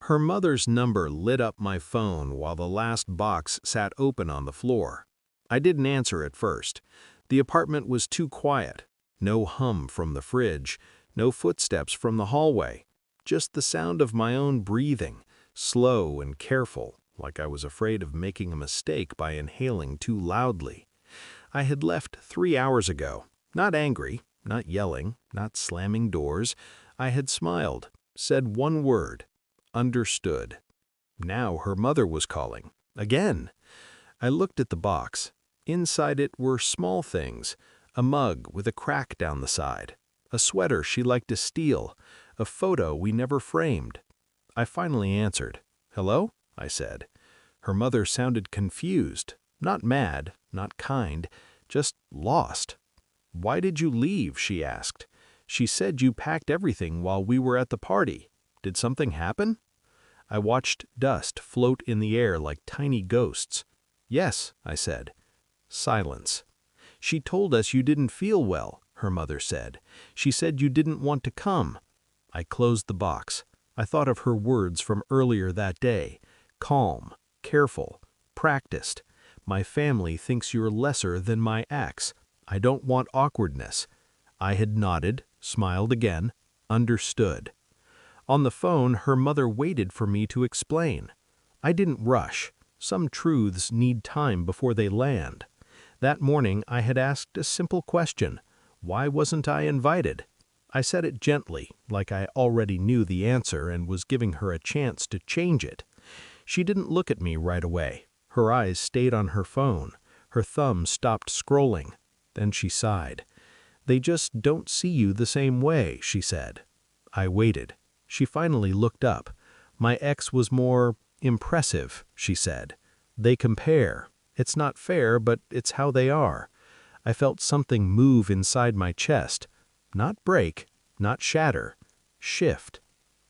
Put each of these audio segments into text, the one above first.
Her mother's number lit up my phone while the last box sat open on the floor. I didn't answer at first. The apartment was too quiet. No hum from the fridge, no footsteps from the hallway. Just the sound of my own breathing, slow and careful, like I was afraid of making a mistake by inhaling too loudly. I had left 3 hours ago, not angry, not yelling, not slamming doors. I had smiled, said one word, understood. Now her mother was calling. Again. I looked at the box. Inside it were small things, a mug with a crack down the side, a sweater she liked to steal, a photo we never framed. I finally answered. "Hello?" I said. Her mother sounded confused, not mad, not kind, just lost. "Why did you leave?" she asked. "She said you packed everything while we were at the party. Did something happen?" I watched dust float in the air like tiny ghosts. "Yes," I said. Silence. "She told us you didn't feel well," her mother said. "She said you didn't want to come." I closed the box. I thought of her words from earlier that day. Calm, careful, practiced. "My family thinks you're lesser than my ex. I don't want awkwardness." I had nodded, smiled again, understood. On the phone, her mother waited for me to explain. I didn't rush. Some truths need time before they land. That morning, I had asked a simple question. Why wasn't I invited? I said it gently, like I already knew the answer and was giving her a chance to change it. She didn't look at me right away. Her eyes stayed on her phone. Her thumb stopped scrolling. Then she sighed. "They just don't see you the same way," she said. I waited. She finally looked up. "My ex was more impressive," she said. "They compare. It's not fair, but it's how they are." I felt something move inside my chest. Not break, not shatter. Shift.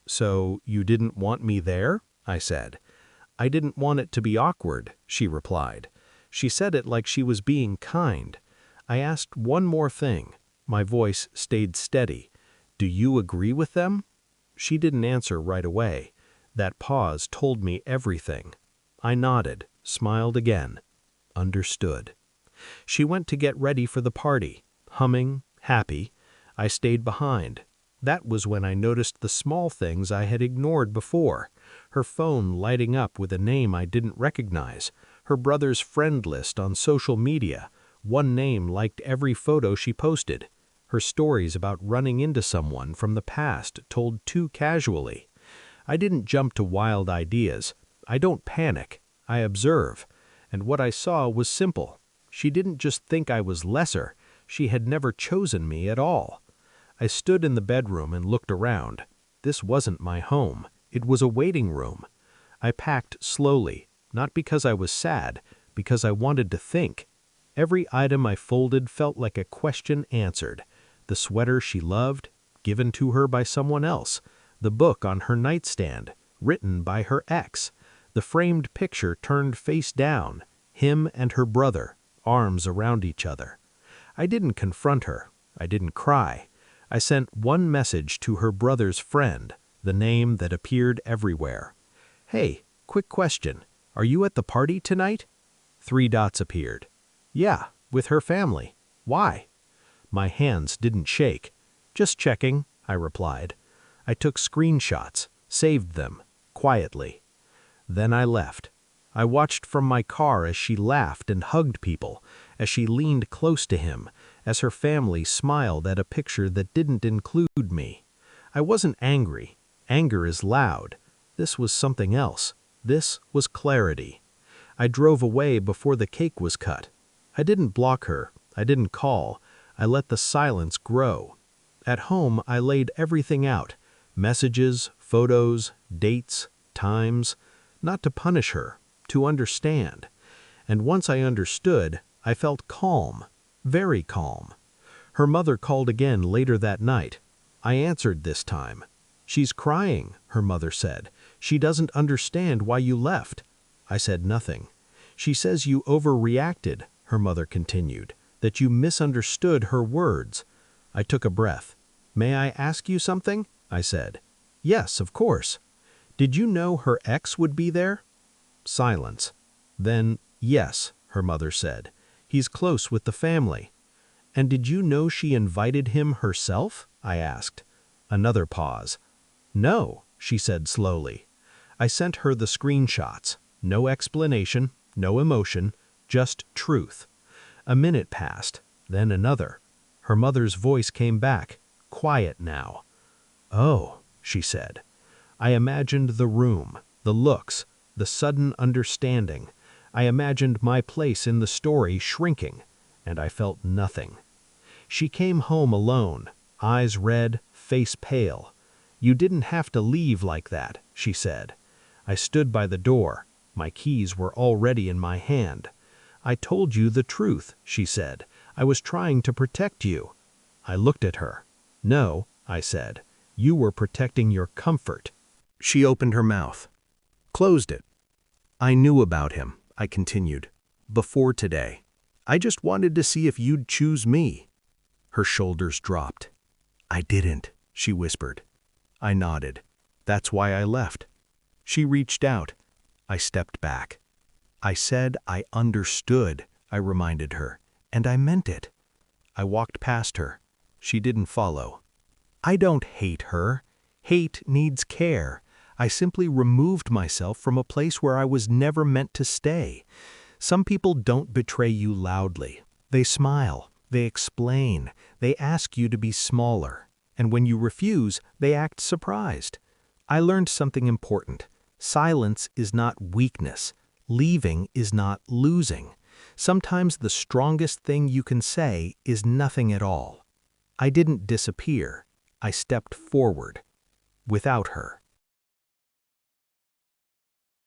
"So you didn't want me there?" I said. "I didn't want it to be awkward," she replied. She said it like she was being kind. I asked one more thing. My voice stayed steady. "Do you agree with them?" She didn't answer right away. That pause told me everything. I nodded, smiled again. Understood. She went to get ready for the party, humming, happy. I stayed behind. That was when I noticed the small things I had ignored before. Her phone lighting up with a name I didn't recognize. Her brother's friend list on social media. One name liked every photo she posted. Her stories about running into someone from the past told too casually. I didn't jump to wild ideas. I don't panic. I observe. And what I saw was simple. She didn't just think I was lesser. She had never chosen me at all. I stood in the bedroom and looked around. This wasn't my home. It was a waiting room. I packed slowly, not because I was sad, because I wanted to think. Every item I folded felt like a question answered. The sweater she loved, given to her by someone else. The book on her nightstand, written by her ex. The framed picture turned face down, him and her brother, arms around each other. I didn't confront her. I didn't cry. I sent one message to her brother's friend, the name that appeared everywhere. "Hey, quick question. Are you at the party tonight?" 3 dots appeared. "Yeah, with her family. Why?" My hands didn't shake. "Just checking," I replied. I took screenshots, saved them, quietly. Then I left. I watched from my car as she laughed and hugged people, as she leaned close to him, as her family smiled at a picture that didn't include me. I wasn't angry. Anger is loud. This was something else. This was clarity. I drove away before the cake was cut. I didn't block her. I didn't call. I let the silence grow. At home, I laid everything out. Messages, photos, dates, times. Not to punish her, to understand. And once I understood, I felt calm. Very calm. Her mother called again later that night. I answered this time. "She's crying," her mother said. "She doesn't understand why you left." I said nothing. "She says you overreacted," her mother continued, "that you misunderstood her words." I took a breath. "May I ask you something?" I said. "Yes, of course." "Did you know her ex would be there?" Silence. Then, "Yes," her mother said. "He's close with the family." "And did you know she invited him herself?" I asked. Another pause. "No," she said slowly. I sent her the screenshots. No explanation, no emotion, just truth. A minute passed, then another. Her mother's voice came back, quiet now. "Oh," she said. I imagined the room, the looks, the sudden understanding. I imagined my place in the story shrinking, and I felt nothing. She came home alone, eyes red, face pale. "You didn't have to leave like that," she said. I stood by the door. My keys were already in my hand. "I told you the truth," she said. "I was trying to protect you." I looked at her. "No," I said. "You were protecting your comfort." She opened her mouth, closed it. "I knew about him," I continued, "before today. I just wanted to see if you'd choose me." Her shoulders dropped. "I didn't," she whispered. I nodded. "That's why I left." She reached out. I stepped back. "I said I understood," I reminded her, "and I meant it." I walked past her. She didn't follow. I don't hate her. Hate needs care. I simply removed myself from a place where I was never meant to stay. Some people don't betray you loudly. They smile, they explain, they ask you to be smaller, and when you refuse, they act surprised. I learned something important. Silence is not weakness. Leaving is not losing. Sometimes the strongest thing you can say is nothing at all. I didn't disappear. I stepped forward. Without her.